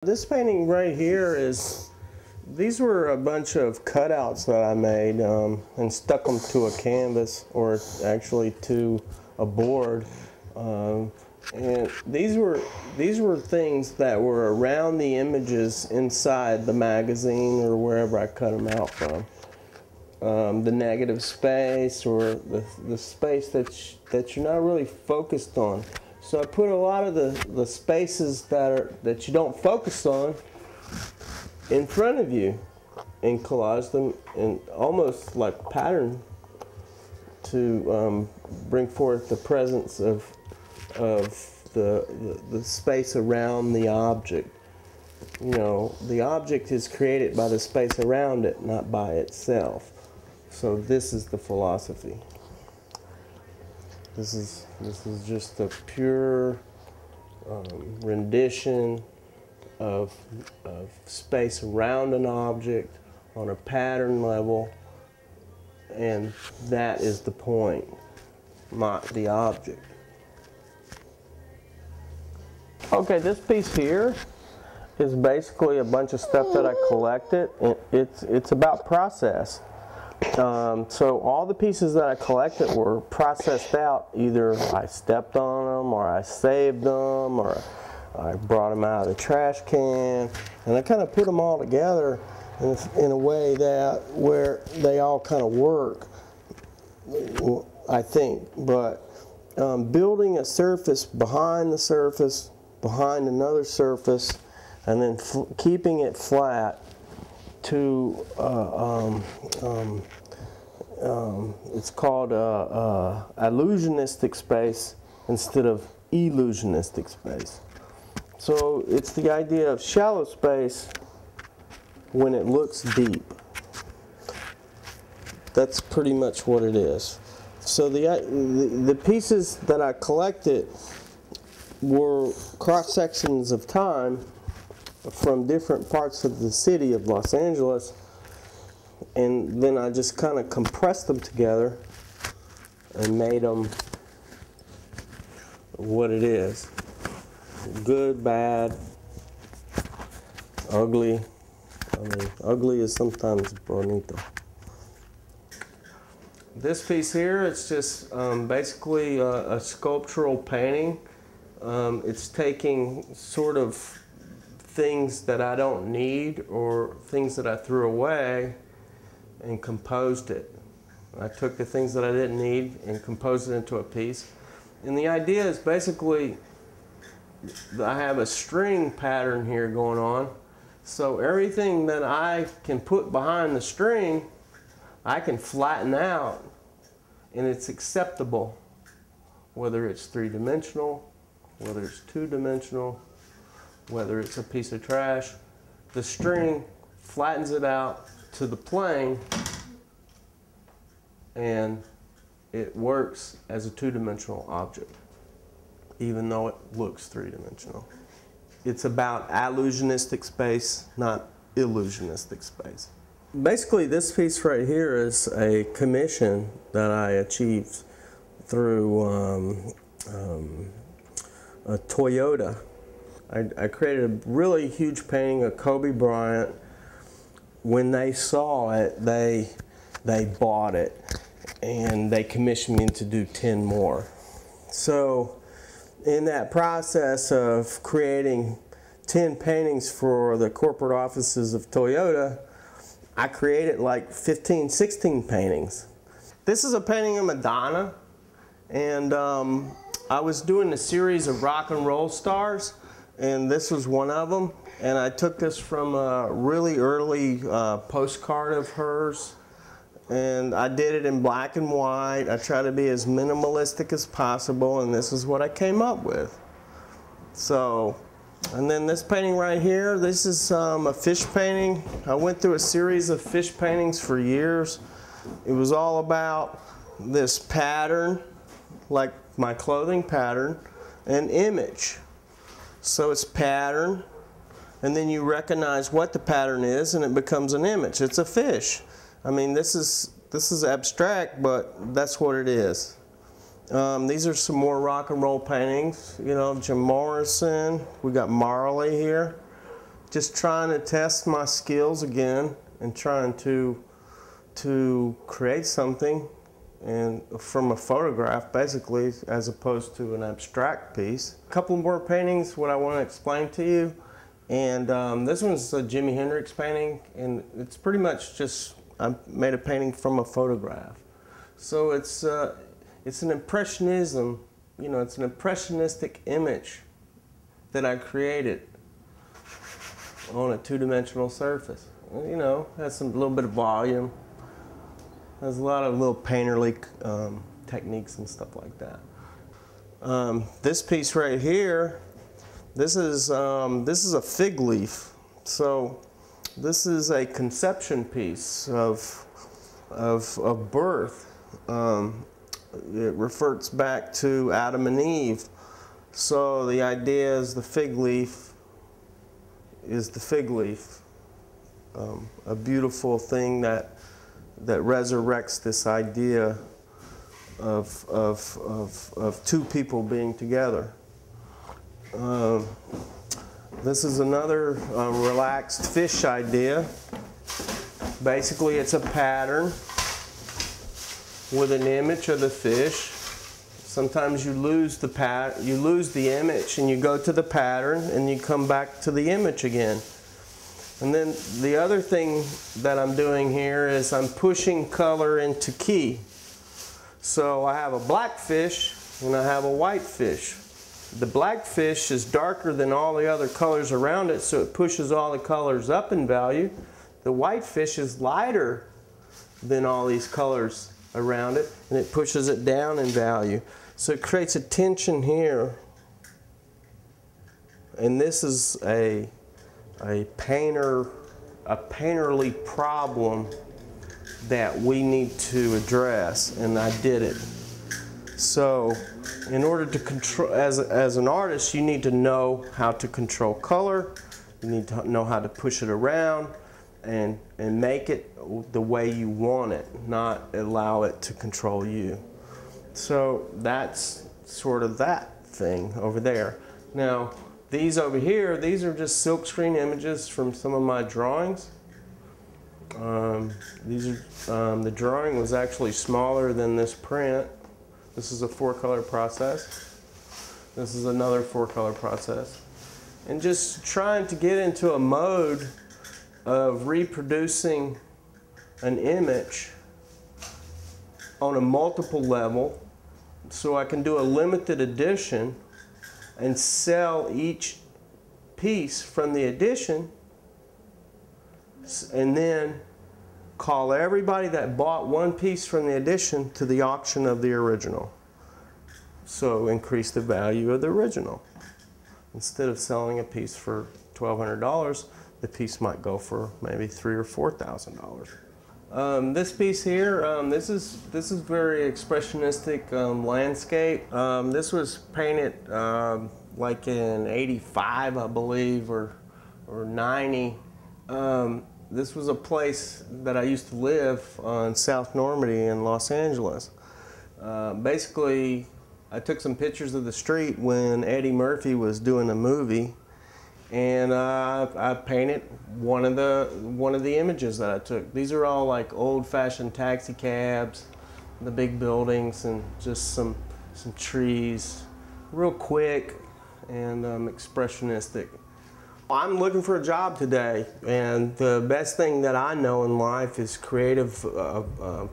This painting right here these were a bunch of cutouts that I made and stuck them to a canvas, or actually to a board. And these were things that were around the images inside the magazine or wherever I cut them out from. The negative space, or the space that you're not really focused on. So I put a lot of the spaces that you don't focus on in front of you and collage them in almost like pattern to bring forth the presence of the space around the object. You know, the object is created by the space around it, not by itself. So this is the philosophy. This is just a pure rendition of space around an object on a pattern level, and that is the point, not the object. Okay, this piece here is basically a bunch of stuff that I collected. It's about process. So all the pieces that I collected were processed out. Either I stepped on them, or I saved them, or I brought them out of the trash can, and I kind of put them all together in a way where they all kind of work, I think. But building a surface behind the surface, behind another surface, and then keeping it flat to it's called illusionistic space instead of illusionistic space. So it's the idea of shallow space when it looks deep. That's pretty much what it is. So the pieces that I collected were cross sections of time from different parts of the city of Los Angeles, and then I just kind of compressed them together and made them what it is. Good, bad, ugly. I mean, ugly is sometimes bonito. This piece here, it's just basically a sculptural painting. It's taking sort of things that I don't need or things that I threw away and composed it. I took the things that I didn't need and composed it into a piece. And the idea is basically I have a string pattern here going on. So everything that I can put behind the string, I can flatten out, and it's acceptable, whether it's three-dimensional, whether it's two-dimensional, whether it's a piece of trash. The string flattens it out to the plane, and it works as a two-dimensional object, even though it looks three-dimensional. It's about illusionistic space, not illusionistic space. Basically, this piece right here is a commission that I achieved through a Toyota. I created a really huge painting of Kobe Bryant. When they saw it, they bought it, and they commissioned me to do 10 more. So in that process of creating 10 paintings for the corporate offices of Toyota, I created like 15, 16 paintings. This is a painting of Madonna, and I was doing a series of rock and roll stars, and this was one of them. And I took this from a really early postcard of hers, and I did it in black and white. I tried to be as minimalistic as possible, and this is what I came up with. So, and then this painting right here, this is a fish painting. I went through a series of fish paintings for years. It was all about this pattern, like my clothing pattern, and image. So it's pattern, and then you recognize what the pattern is, and it becomes an image. It's a fish. I mean, this is abstract, but that's what it is. These are some more rock and roll paintings. You know, Jim Morrison. We got Marley here. just trying to test my skills again and trying to create something and from a photograph basically, as opposed to an abstract piece. A couple more paintings what I want to explain to you, and this one's a Jimi Hendrix painting, and it's pretty much just I made a painting from a photograph. So it's an impressionism, you know, it's an impressionistic image that I created on a two-dimensional surface. You know, has a little bit of volume. There's a lot of little painterly techniques and stuff like that. This piece right here, this is a fig leaf. So this is a conception piece of birth. It refers back to Adam and Eve. So the idea is the fig leaf is the fig leaf, a beautiful thing that resurrects this idea of two people being together. This is another relaxed fish idea. Basically, it's a pattern with an image of the fish. Sometimes you lose the image and you go to the pattern and you come back to the image again. And then the other thing that I'm doing here is I'm pushing color into key. So I have a black fish and I have a white fish. The black fish is darker than all the other colors around it, so it pushes all the colors up in value. The white fish is lighter than all these colors around it, and it pushes it down in value. So it creates a tension here. And this is a painterly problem that we need to address, and I did it. So in order to control, as an artist, you need to know how to control color, you need to know how to push it around and make it the way you want it, not allow it to control you. So that's sort of that thing over there. Now, these over here, these are just silkscreen images from some of my drawings. The drawing was actually smaller than this print. This is a 4-color process. This is another 4-color process. And just trying to get into a mode of reproducing an image on a multiple level, so I can do a limited edition and sell each piece from the edition, and then call everybody that bought one piece from the edition to the auction of the original. So increase the value of the original. Instead of selling a piece for $1,200, the piece might go for maybe $3,000 or $4,000. This piece here, this is very expressionistic landscape. This was painted like in '85, I believe, or '90. This was a place that I used to live on South Normandy in Los Angeles. Basically, I took some pictures of the street when Eddie Murphy was doing a movie, and I painted one of the images that I took. These are all like old-fashioned taxi cabs, the big buildings, and just some trees, real quick and expressionistic. I'm looking for a job today, and the best thing that I know in life is creative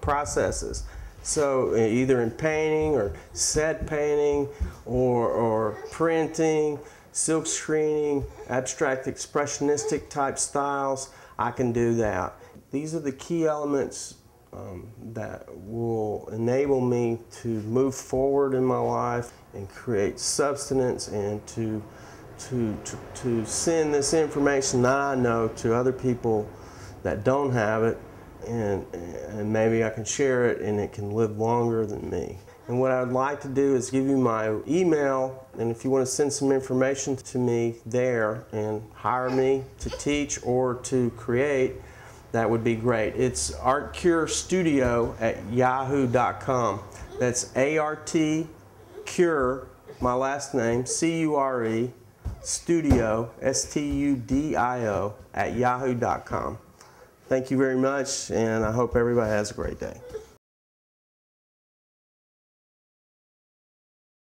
processes. So either in painting or set painting or printing, silk screening, abstract expressionistic type styles, I can do that. These are the key elements that will enable me to move forward in my life and create substance, and to send this information that I know to other people that don't have it, and maybe I can share it and it can live longer than me. And what I'd like to do is give you my email, and if you want to send some information to me there and hire me to teach or to create, that would be great. It's ArtCureStudio@yahoo.com. That's ART Cure, my last name, CURE, ArtCureStudio, STUDIO, @ yahoo.com. Thank you very much, and I hope everybody has a great day.